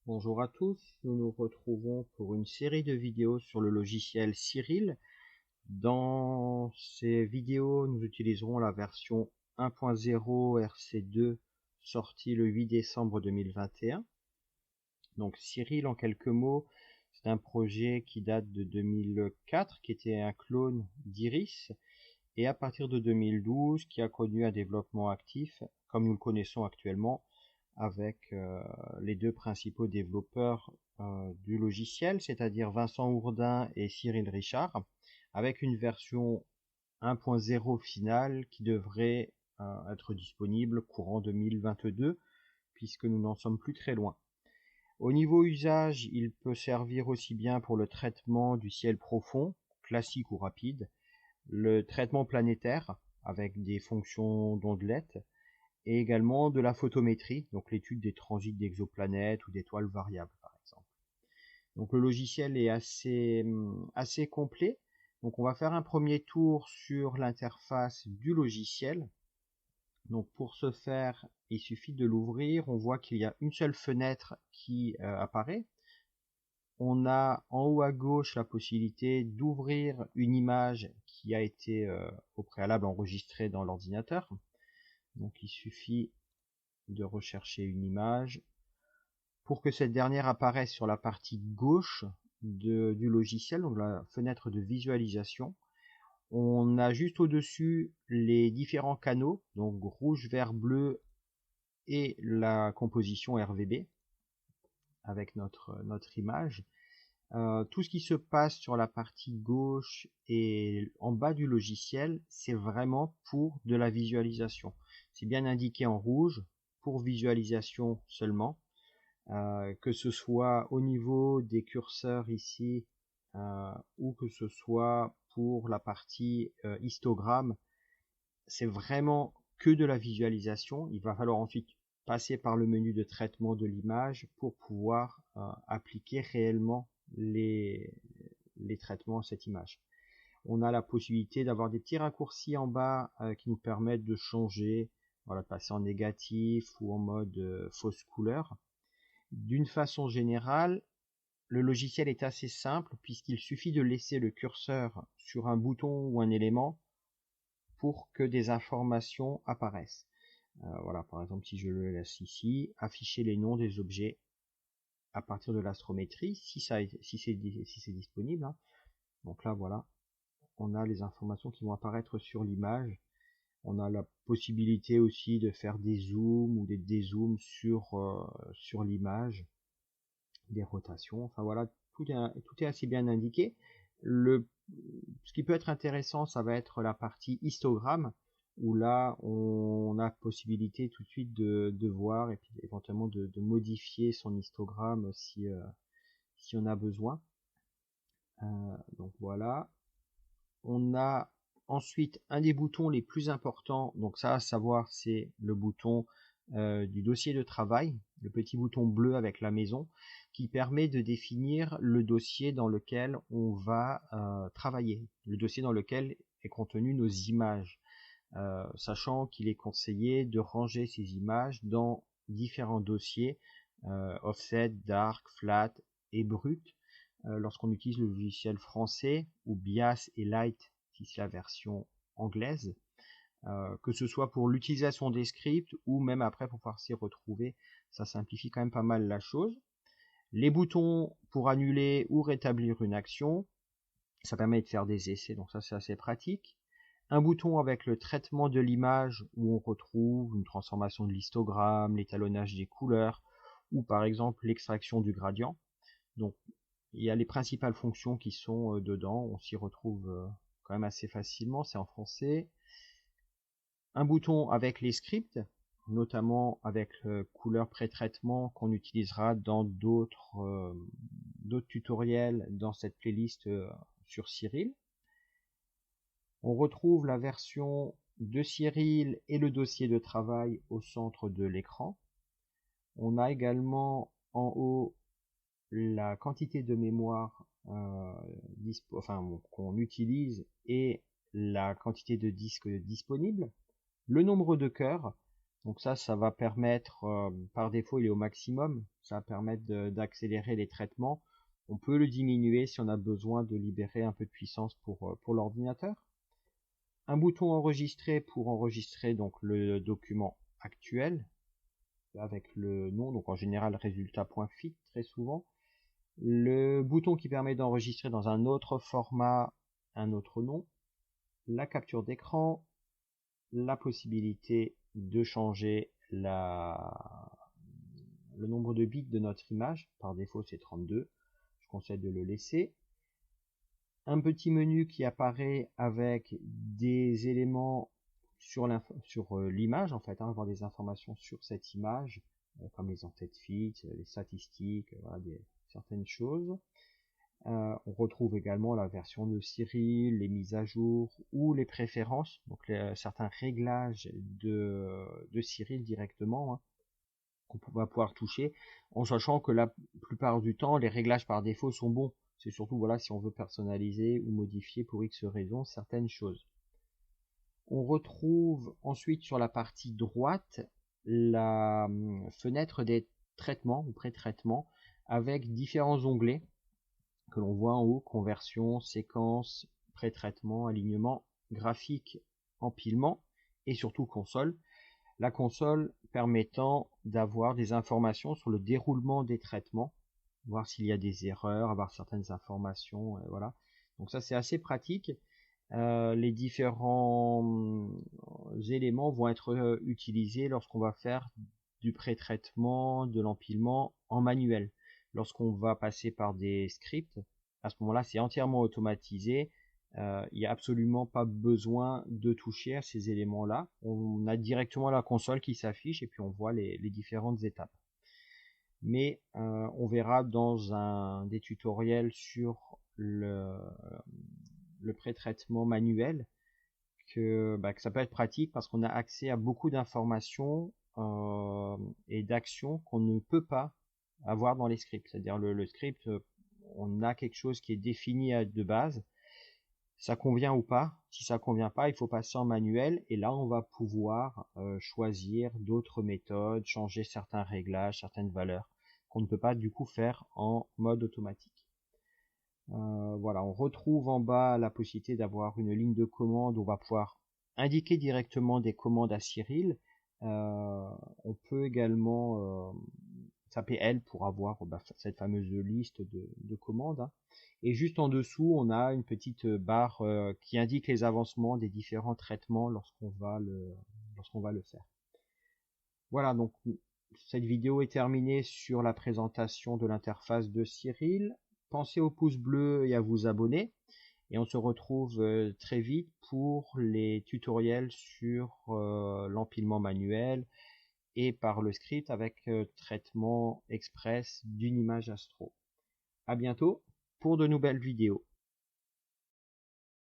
Bonjour à tous, nous nous retrouvons pour une série de vidéos sur le logiciel Cyril. Dans ces vidéos, nous utiliserons la version 1.0 RC2 sortie le 8 décembre 2021. Donc Cyril, en quelques mots, c'est un projet qui date de 2004, qui était un clone d'Iris, et à partir de 2012, qui a connu un développement actif, comme nous le connaissons actuellement, avec les deux principaux développeurs du logiciel, c'est-à-dire Vincent Ourdin et Cyril Richard, avec une version 1.0 finale qui devrait être disponible courant 2022, puisque nous n'en sommes plus très loin. Au niveau usage, il peut servir aussi bien pour le traitement du ciel profond, classique ou rapide, le traitement planétaire, avec des fonctions d'ondelettes, et également de la photométrie, donc l'étude des transits d'exoplanètes ou d'étoiles variables par exemple. Donc le logiciel est assez complet. Donc on va faire un premier tour sur l'interface du logiciel. Donc pour ce faire, il suffit de l'ouvrir. On voit qu'il y a une seule fenêtre qui apparaît. On a en haut à gauche la possibilité d'ouvrir une image qui a été au préalable enregistrée dans l'ordinateur. Donc il suffit de rechercher une image. Pour que cette dernière apparaisse sur la partie gauche du logiciel, donc la fenêtre de visualisation, on a juste au-dessus les différents canaux, donc rouge, vert, bleu et la composition RVB avec notre image. Tout ce qui se passe sur la partie gauche et en bas du logiciel, c'est vraiment pour de la visualisation. C'est bien indiqué en rouge, pour visualisation seulement. Que ce soit au niveau des curseurs ici ou que ce soit pour la partie histogramme, c'est vraiment que de la visualisation. Il va falloir ensuite passer par le menu de traitement de l'image pour pouvoir appliquer réellement les traitements à cette image. On a la possibilité d'avoir des petits raccourcis en bas qui nous permettent de changer, voilà, de passer en négatif ou en mode fausse couleur. D'une façon générale, le logiciel est assez simple puisqu'il suffit de laisser le curseur sur un bouton ou un élément pour que des informations apparaissent. Voilà, par exemple, si je le laisse ici, afficher les noms des objets à partir de l'astrométrie, si c'est disponible, hein. Donc là, voilà, on a les informations qui vont apparaître sur l'image. On a la possibilité aussi de faire des zooms ou des dézooms sur l'image, des rotations, enfin voilà, tout est assez bien indiqué. Ce qui peut être intéressant, ça va être la partie histogramme, où là on a possibilité tout de suite de voir et puis éventuellement de modifier son histogramme si on a besoin. Donc voilà. On a ensuite un des boutons les plus importants, donc ça à savoir c'est le bouton du dossier de travail, le petit bouton bleu avec la maison, qui permet de définir le dossier dans lequel on va travailler, le dossier dans lequel est contenu nos images, sachant qu'il est conseillé de ranger ces images dans différents dossiers, offset, dark, flat et brut, lorsqu'on utilise le logiciel français, ou BIAS et Light si c'est la version anglaise, que ce soit pour l'utilisation des scripts ou même après pour pouvoir s'y retrouver, ça simplifie quand même pas mal la chose. Les boutons pour annuler ou rétablir une action, ça permet de faire des essais, donc ça c'est assez pratique. Un bouton avec le traitement de l'image où on retrouve une transformation de l'histogramme, l'étalonnage des couleurs ou par exemple l'extraction du gradient. Donc il y a les principales fonctions qui sont dedans, on s'y retrouve quand même assez facilement, c'est en français. Un bouton avec les scripts, notamment avec couleur pré-traitement qu'on utilisera dans d'autres tutoriels dans cette playlist sur Cyril. On retrouve la version de Cyril et le dossier de travail au centre de l'écran. On a également en haut la quantité de mémoire qu'on utilise et la quantité de disques disponibles, le nombre de cœurs, Donc ça va permettre, par défaut il est au maximum, ça va permettre d'accélérer les traitements. On peut le diminuer si on a besoin de libérer un peu de puissance pour l'ordinateur. Un bouton enregistrer pour enregistrer donc le document actuel avec le nom, donc en général résultat.fit très souvent. Le bouton qui permet d'enregistrer dans un autre format, un autre nom. La capture d'écran, la possibilité de changer le nombre de bits de notre image. Par défaut, c'est 32. Je conseille de le laisser. Un petit menu qui apparaît avec des éléments sur l'image, en fait, avoir des informations sur cette image, comme les en-tête fit, les statistiques, voilà, certaines choses. On retrouve également la version de Cyril, les mises à jour ou les préférences, donc certains réglages de Cyril directement, hein, qu'on va pouvoir toucher, en sachant que la plupart du temps, les réglages par défaut sont bons. C'est surtout voilà si on veut personnaliser ou modifier pour X raisons certaines choses. On retrouve ensuite sur la partie droite la fenêtre des traitements ou pré-traitements avec différents onglets que l'on voit en haut: conversion, séquence, pré-traitement, alignement, graphique, empilement et surtout console. La console permettant d'avoir des informations sur le déroulement des traitements, voir s'il y a des erreurs, avoir certaines informations, voilà. Donc ça c'est assez pratique. Les différents éléments vont être utilisés lorsqu'on va faire du pré-traitement, de l'empilement en manuel. Lorsqu'on va passer par des scripts, à ce moment-là c'est entièrement automatisé. Il n'y a absolument pas besoin de toucher à ces éléments-là. On a directement la console qui s'affiche et puis on voit les différentes étapes. Mais on verra dans des tutoriels sur le pré-traitement manuel que ça peut être pratique parce qu'on a accès à beaucoup d'informations et d'actions qu'on ne peut pas avoir dans les scripts. C'est-à-dire le script, on a quelque chose qui est défini de base. Ça convient ou pas. Si ça convient pas, il faut passer en manuel et là on va pouvoir choisir d'autres méthodes, changer certains réglages, certaines valeurs qu'on ne peut pas du coup faire en mode automatique. Voilà, on retrouve en bas la possibilité d'avoir une ligne de commande où on va pouvoir indiquer directement des commandes à Cyril. On peut également taper L pour avoir cette fameuse liste de commandes, hein. Et juste en dessous, on a une petite barre qui indique les avancements des différents traitements lorsqu'on va le faire. Voilà, donc cette vidéo est terminée sur la présentation de l'interface de Cyril. Pensez au pouce bleu et à vous abonner. Et on se retrouve très vite pour les tutoriels sur l'empilement manuel et par le script avec traitement express d'une image astro. À bientôt pour de nouvelles vidéos.